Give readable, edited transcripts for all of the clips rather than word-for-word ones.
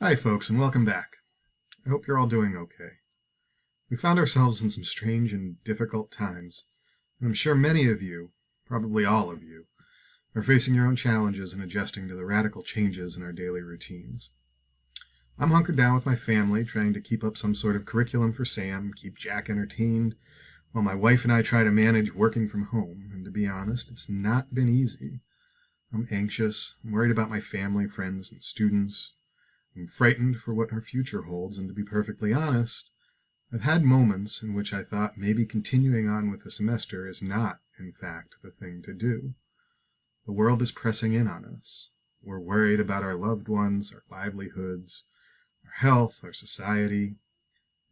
Hi, folks, and welcome back. I hope you're all doing okay. We found ourselves in some strange and difficult times, and I'm sure many of you, probably all of you, are facing your own challenges in adjusting to the radical changes in our daily routines. I'm hunkered down with my family, trying to keep up some sort of curriculum for Sam, keep Jack entertained, while my wife and I try to manage working from home, and to be honest, it's not been easy. I'm anxious, I'm worried about my family, friends, and students. I'm frightened for what our future holds, and to be perfectly honest, I've had moments in which I thought maybe continuing on with the semester is not, in fact, the thing to do. The world is pressing in on us. We're worried about our loved ones, our livelihoods, our health, our society.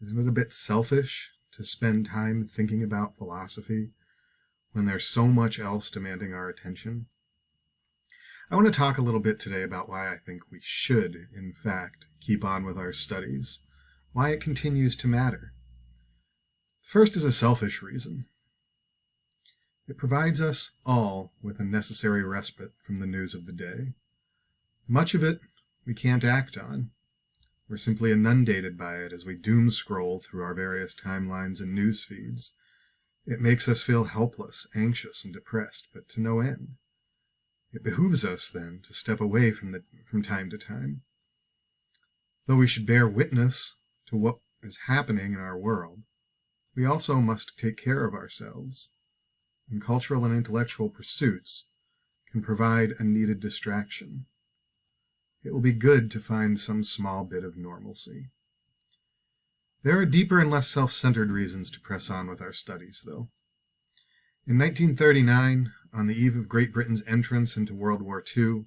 Isn't it a bit selfish to spend time thinking about philosophy when there's so much else demanding our attention? I want to talk a little bit today about why I think we should, in fact, keep on with our studies, why it continues to matter. First is a selfish reason. It provides us all with a necessary respite from the news of the day. Much of it we can't act on. We're simply inundated by it as we doom scroll through our various timelines and news feeds. It makes us feel helpless, anxious, and depressed, but to no end. It behooves us, then, to step away from time to time. Though we should bear witness to what is happening in our world, we also must take care of ourselves, and cultural and intellectual pursuits can provide a needed distraction. It will be good to find some small bit of normalcy. There are deeper and less self-centered reasons to press on with our studies, though. In 1939, on the eve of Great Britain's entrance into World War II,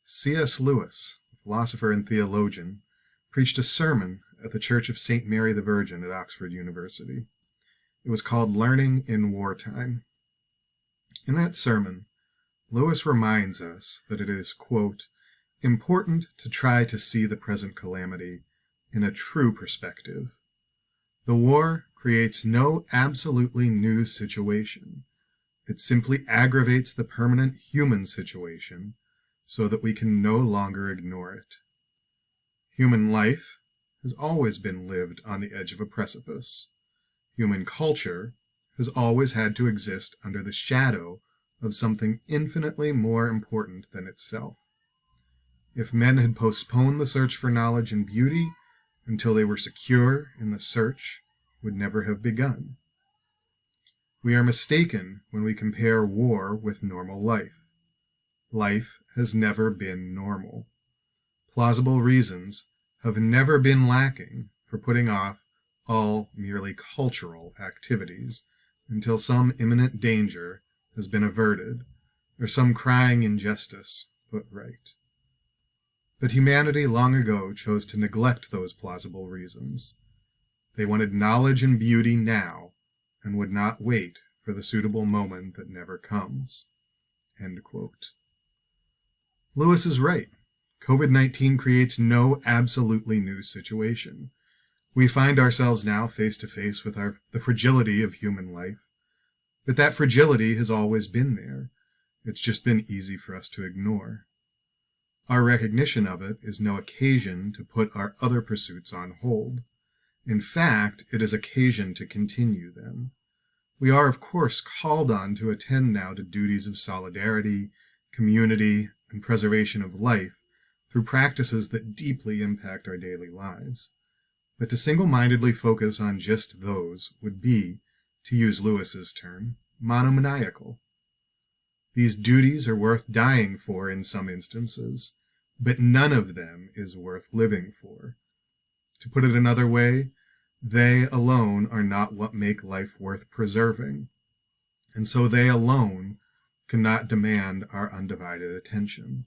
C.S. Lewis, a philosopher and theologian, preached a sermon at the Church of St. Mary the Virgin at Oxford University. It was called Learning in Wartime. In that sermon, Lewis reminds us that it is, quote, important to try to see the present calamity in a true perspective. The war creates no absolutely new situation. It simply aggravates the permanent human situation so that we can no longer ignore it. Human life has always been lived on the edge of a precipice. Human culture has always had to exist under the shadow of something infinitely more important than itself. If men had postponed the search for knowledge and beauty until they were secure in the search, would never have begun. We are mistaken when we compare war with normal life. Life has never been normal. Plausible reasons have never been lacking for putting off all merely cultural activities until some imminent danger has been averted or some crying injustice put right. But humanity long ago chose to neglect those plausible reasons. They wanted knowledge and beauty now, and would not wait for the suitable moment that never comes. End quote. Lewis is right. COVID-19 creates no absolutely new situation. We find ourselves now face to face with the fragility of human life, but that fragility has always been there. It's just been easy for us to ignore. Our recognition of it is no occasion to put our other pursuits on hold. In fact, it is occasion to continue them. We are, of course, called on to attend now to duties of solidarity, community, and preservation of life through practices that deeply impact our daily lives. But to single-mindedly focus on just those would be, to use Lewis's term, monomaniacal. These duties are worth dying for in some instances, but none of them is worth living for. To put it another way, they alone are not what make life worth preserving, and so they alone cannot demand our undivided attention.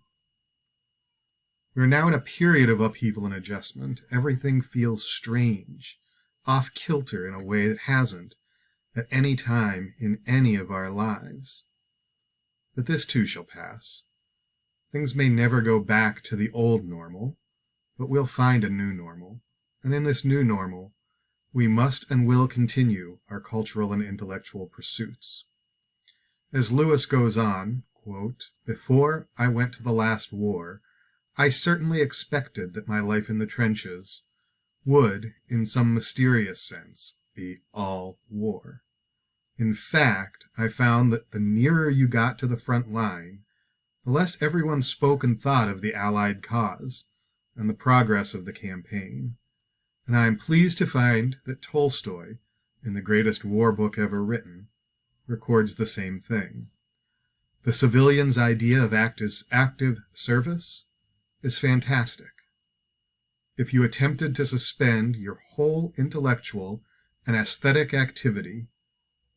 We are now in a period of upheaval and adjustment. Everything feels strange, off-kilter in a way that hasn't at any time in any of our lives. But this too shall pass. Things may never go back to the old normal, but we'll find a new normal, and in this new normal, we must and will continue our cultural and intellectual pursuits. As Lewis goes on, quote, before I went to the last war, I certainly expected that my life in the trenches would, in some mysterious sense, be all war. In fact, I found that the nearer you got to the front line, the less everyone spoke and thought of the Allied cause and the progress of the campaign. And I am pleased to find that Tolstoy, in the greatest war book ever written, records the same thing. The civilian's idea of active service is fantastic. If you attempted to suspend your whole intellectual and aesthetic activity,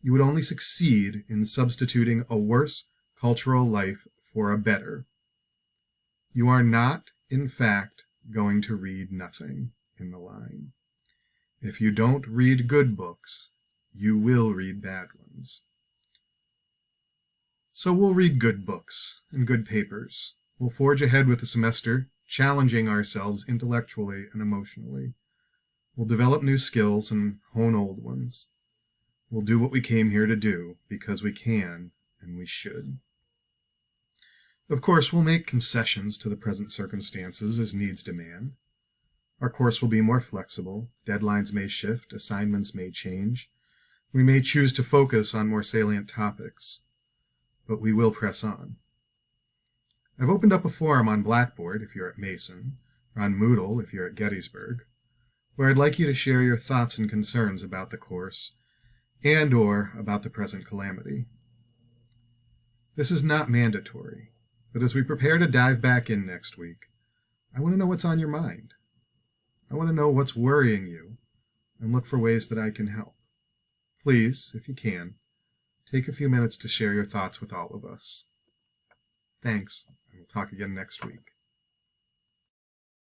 you would only succeed in substituting a worse cultural life for a better. You are not, in fact, going to read nothing in the line. If you don't read good books, you will read bad ones. So we'll read good books and good papers. We'll forge ahead with the semester, challenging ourselves intellectually and emotionally. We'll develop new skills and hone old ones. We'll do what we came here to do, because we can and we should. Of course, we'll make concessions to the present circumstances as needs demand. Our course will be more flexible, deadlines may shift, assignments may change. We may choose to focus on more salient topics, but we will press on. I've opened up a forum on Blackboard if you're at Mason, or on Moodle if you're at Gettysburg, where I'd like you to share your thoughts and concerns about the course and or about the present calamity. This is not mandatory, but as we prepare to dive back in next week, I want to know what's on your mind. I want to know what's worrying you and look for ways that I can help. Please, if you can, take a few minutes to share your thoughts with all of us. Thanks, and we'll talk again next week.